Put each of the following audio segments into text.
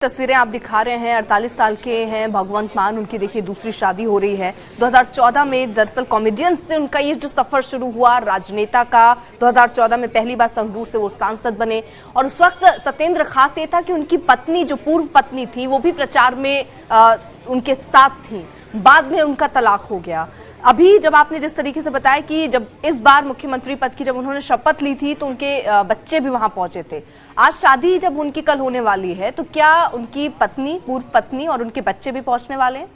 तस्वीरें आप दिखा रहे हैं 48 साल के हैं भगवंत मान। उनकी देखिए दूसरी शादी हो रही है। 2014 में दरअसल कॉमेडियन से उनका ये जो सफर शुरू हुआ राजनेता का, 2014 में पहली बार संगरूर से वो सांसद बने और उस वक्त सत्येंद्र खास ये था कि उनकी पत्नी जो पूर्व पत्नी थी वो भी प्रचार में उनके साथ थी। बाद में उनका तलाक हो गया। अभी जब आपने जिस तरीके से बताया कि जब इस बार मुख्यमंत्री पद की जब उन्होंने शपथ ली थी तो उनके बच्चे भी वहां पहुंचे थे। आज शादी जब उनकी कल होने वाली है तो क्या उनकी पत्नी, पूर्व पत्नी और उनके बच्चे भी पहुंचने वाले हैं?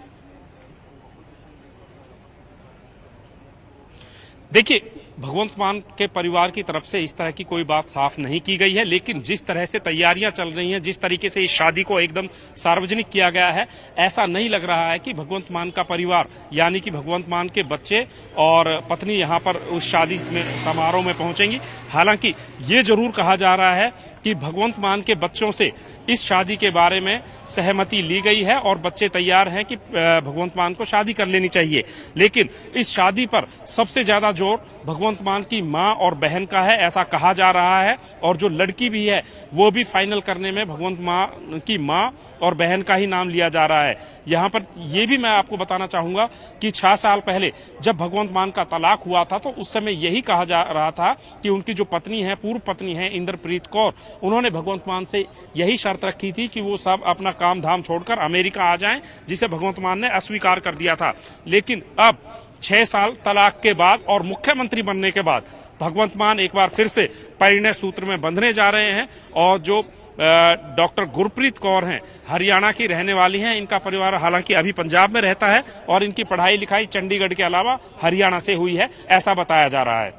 देखिए, भगवंत मान के परिवार की तरफ से इस तरह की कोई बात साफ नहीं की गई है, लेकिन जिस तरह से तैयारियां चल रही हैं, जिस तरीके से इस शादी को एकदम सार्वजनिक किया गया है, ऐसा नहीं लग रहा है कि भगवंत मान का परिवार यानी कि भगवंत मान के बच्चे और पत्नी यहां पर उस शादी में समारोह में पहुंचेंगी। हालांकि ये जरूर कहा जा रहा है कि भगवंत मान के बच्चों से इस शादी के बारे में सहमति ली गई है और बच्चे तैयार हैं कि भगवंत मान को शादी कर लेनी चाहिए। लेकिन इस शादी पर सबसे ज्यादा जोर भगवंत मान की मां और बहन का है, ऐसा कहा जा रहा है। और जो लड़की भी है वो भी फाइनल करने में भगवंत मान की मां और बहन का ही नाम लिया जा रहा है। यहाँ पर यह भी मैं आपको बताना चाहूंगा कि 6 साल पहले जब भगवंत मान का तलाक हुआ था तो उस समय यही कहा जा रहा था कि उनकी जो पत्नी है, पूर्व पत्नी है इंद्रप्रीत कौर, उन्होंने भगवंत मान से यही शर्त रखी थी कि वो सब अपना काम धाम छोड़कर अमेरिका आ जाएं, जिसे भगवंत मान ने अस्वीकार कर दिया था। लेकिन अब 6 साल तलाक के बाद और मुख्यमंत्री बनने के बाद भगवंत मान एक बार फिर से परिणय सूत्र में बंधने जा रहे हैं। और जो डॉक्टर गुरप्रीत कौर हैं, हरियाणा की रहने वाली हैं। इनका परिवार हालांकि अभी पंजाब में रहता है और इनकी पढ़ाई लिखाई चंडीगढ़ के अलावा हरियाणा से हुई है, ऐसा बताया जा रहा है।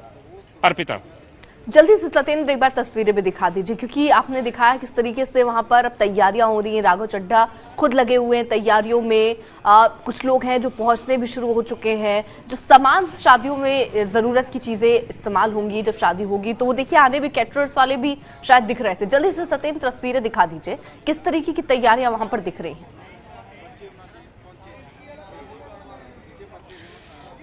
अर्पिता, जल्दी से सत्येंद्र एक बार तस्वीरें भी दिखा दीजिए, क्योंकि आपने दिखाया किस तरीके से वहां पर अब तैयारियां हो रही हैं। राघव चड्ढा खुद लगे हुए हैं तैयारियों में। कुछ लोग हैं जो पहुंचने भी शुरू हो चुके हैं। जो सामान शादियों में जरूरत की चीजें इस्तेमाल होंगी जब शादी होगी तो वो देखिए आने भी कैटरर्स वाले भी शायद दिख रहे थे। जल्दी से सत्येंद्र तस्वीरें दिखा दीजिए, किस तरीके की तैयारियां वहां पर दिख रही हैं।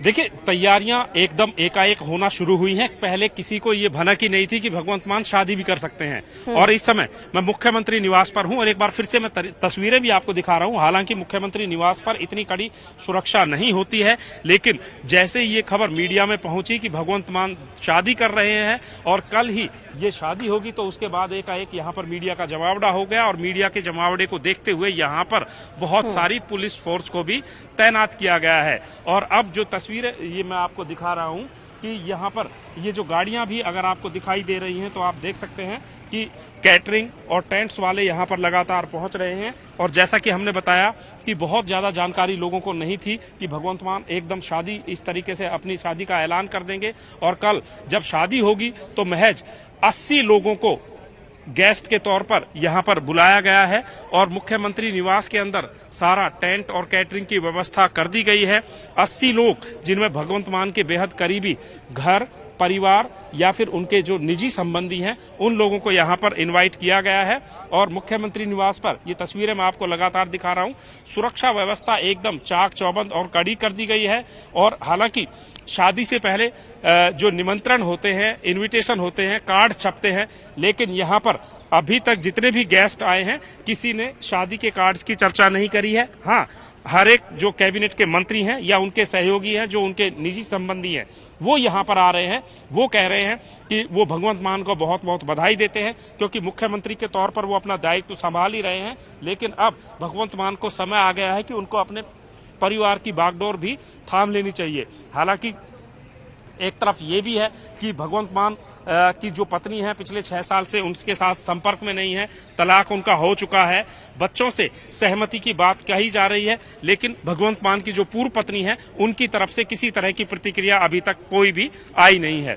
देखिए, तैयारियां एकदम एकाएक होना शुरू हुई हैं। पहले किसी को ये भनक ही नहीं थी कि भगवंत मान शादी भी कर सकते हैं। और इस समय मैं मुख्यमंत्री निवास पर हूं और एक बार फिर से मैं तस्वीरें भी आपको दिखा रहा हूं। हालांकि मुख्यमंत्री निवास पर इतनी कड़ी सुरक्षा नहीं होती है, लेकिन जैसे ये खबर मीडिया में पहुंची कि भगवंत मान शादी कर रहे हैं और कल ही ये शादी होगी तो उसके बाद एकाएक यहाँ पर मीडिया का जमावड़ा हो गया। और मीडिया के जमावड़े को देखते हुए यहाँ पर बहुत सारी पुलिस फोर्स को भी तैनात किया गया है। और अब जो तस्वीरें ये मैं आपको दिखा रहा हूँ कि यहाँ पर ये जो गाड़ियां भी अगर आपको दिखाई दे रही हैं तो आप देख सकते हैं कि कैटरिंग और टेंट्स वाले यहाँ पर लगातार पहुंच रहे हैं। और जैसा कि हमने बताया कि बहुत ज्यादा जानकारी लोगों को नहीं थी कि भगवंत मान एकदम शादी इस तरीके से अपनी शादी का ऐलान कर देंगे। और कल जब शादी होगी तो महज 80 लोगों को गेस्ट के तौर पर यहां पर बुलाया गया है और मुख्यमंत्री निवास के अंदर सारा टेंट और कैटरिंग की व्यवस्था कर दी गई है। 80 लोग, जिनमें भगवंत मान के बेहद करीबी घर परिवार या फिर उनके जो निजी संबंधी हैं, उन लोगों को यहां पर इनवाइट किया गया है। और मुख्यमंत्री निवास पर ये तस्वीरें मैं आपको लगातार दिखा रहा हूं, सुरक्षा व्यवस्था एकदम चाक चौबंद और कड़ी कर दी गई है। और हालांकि शादी से पहले जो निमंत्रण होते हैं, इनविटेशन होते हैं, कार्ड छपते हैं, लेकिन यहाँ पर अभी तक जितने भी गेस्ट आए हैं किसी ने शादी के कार्ड्स की चर्चा नहीं करी है। हाँ, हर एक जो कैबिनेट के मंत्री हैं या उनके सहयोगी हैं, जो उनके निजी संबंधी हैं, वो यहाँ पर आ रहे हैं। वो कह रहे हैं कि वो भगवंत मान को बहुत बहुत बधाई देते हैं, क्योंकि मुख्यमंत्री के तौर पर वो अपना दायित्व संभाल ही रहे हैं। लेकिन अब भगवंत मान को समय आ गया है कि उनको अपने परिवार की बागडोर भी थाम लेनी चाहिए। हालांकि एक तरफ ये भी है कि भगवंत मान की जो पत्नी है पिछले 6 साल से उनके साथ संपर्क में नहीं है, तलाक उनका हो चुका है, बच्चों से सहमति की बात कही जा रही है। लेकिन भगवंत मान की जो पूर्व पत्नी है उनकी तरफ से किसी तरह की प्रतिक्रिया अभी तक कोई भी आई नहीं है।